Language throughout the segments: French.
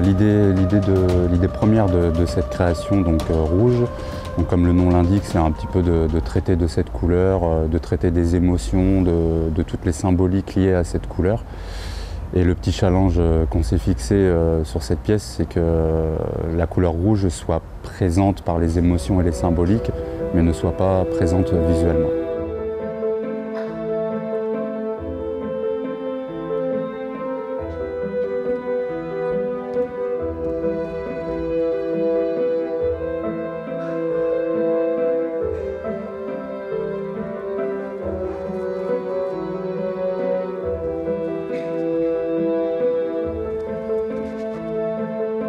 l'idée première de cette création, donc rouge, donc comme le nom l'indique, c'est un petit peu de traiter de cette couleur, de traiter des émotions, de toutes les symboliques liées à cette couleur. Et le petit challenge qu'on s'est fixé sur cette pièce, c'est que la couleur rouge soit présente par les émotions et les symboliques, mais ne soit pas présente visuellement.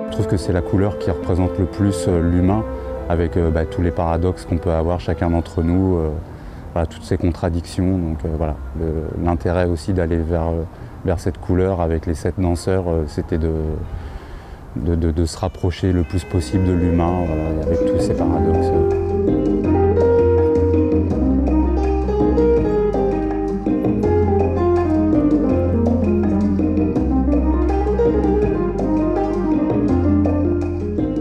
Je trouve que c'est la couleur qui représente le plus l'humain, avec tous les paradoxes qu'on peut avoir chacun d'entre nous, toutes ces contradictions. Donc l'intérêt aussi d'aller vers cette couleur avec les 7 danseurs, c'était de se rapprocher le plus possible de l'humain, avec tous ces paradoxes.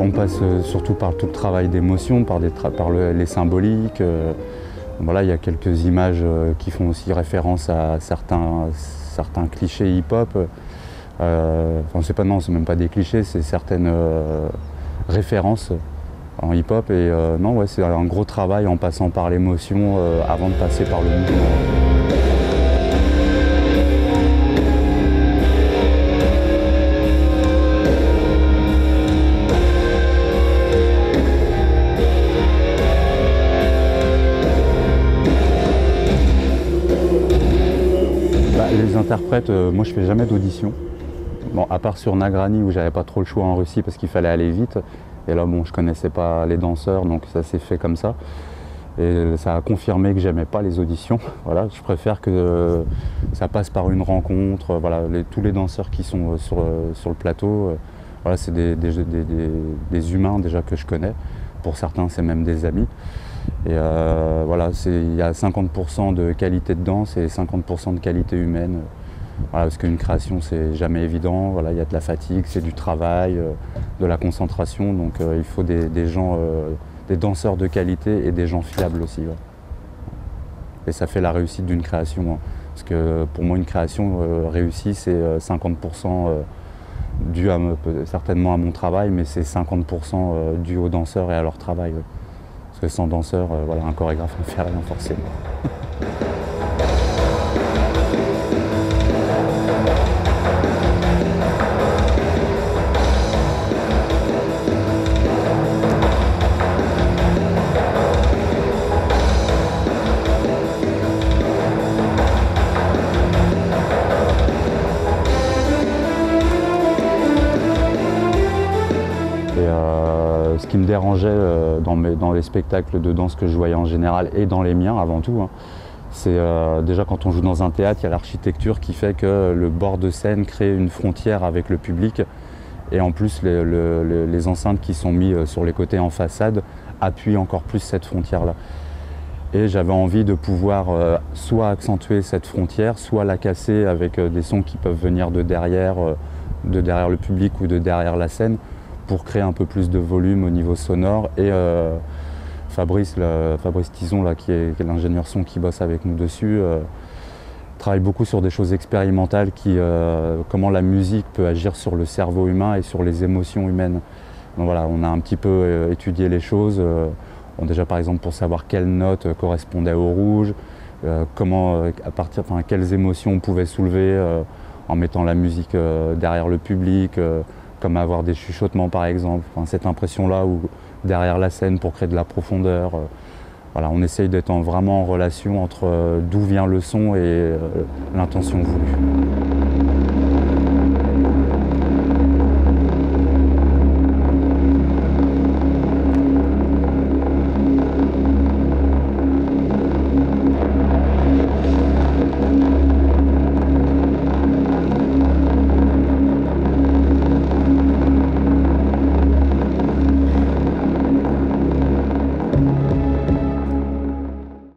On passe surtout par tout le travail d'émotion, par les symboliques. Il y a quelques images qui font aussi référence à certains clichés hip-hop. C'est même pas des clichés, c'est certaines références en hip-hop. Et c'est un gros travail en passant par l'émotion avant de passer par le mouvement. Les interprètes, moi je fais jamais d'audition. Bon, à part sur Nagrani où j'avais pas trop le choix en Russie parce qu'il fallait aller vite. Et là je connaissais pas les danseurs, donc ça s'est fait comme ça. Et ça a confirmé que j'aimais pas les auditions. Je préfère que ça passe par une rencontre. Tous les danseurs qui sont sur le plateau, c'est des humains déjà que je connais. Pour certains, c'est même des amis. Et il y a 50% de qualité de danse et 50% de qualité humaine. Parce qu'une création, c'est jamais évident. Il y a de la fatigue, c'est du travail, de la concentration. Donc il faut des gens, des danseurs de qualité et des gens fiables aussi. Et ça fait la réussite d'une création. Parce que pour moi, une création réussie, c'est 50% dû certainement à mon travail, mais c'est 50% dû aux danseurs et à leur travail. Parce que sans danseur, un chorégraphe ne fait rien forcément. Ce qui me dérangeait dans les spectacles de danse que je voyais en général et dans les miens avant tout, c'est déjà quand on joue dans un théâtre, il y a l'architecture qui fait que le bord de scène crée une frontière avec le public et en plus les enceintes qui sont mises sur les côtés en façade appuient encore plus cette frontière-là. Et j'avais envie de pouvoir soit accentuer cette frontière, soit la casser avec des sons qui peuvent venir de derrière le public ou de derrière la scène, pour créer un peu plus de volume au niveau sonore. Et Fabrice Tison, qui est l'ingénieur son qui bosse avec nous dessus, travaille beaucoup sur des choses expérimentales, comment la musique peut agir sur le cerveau humain et sur les émotions humaines. Donc on a un petit peu étudié les choses, déjà par exemple pour savoir quelles notes correspondaient au rouge, quelles émotions on pouvait soulever en mettant la musique derrière le public, comme avoir des chuchotements par exemple, cette impression-là où derrière la scène pour créer de la profondeur. On essaye d'être vraiment en relation entre d'où vient le son et l'intention voulue.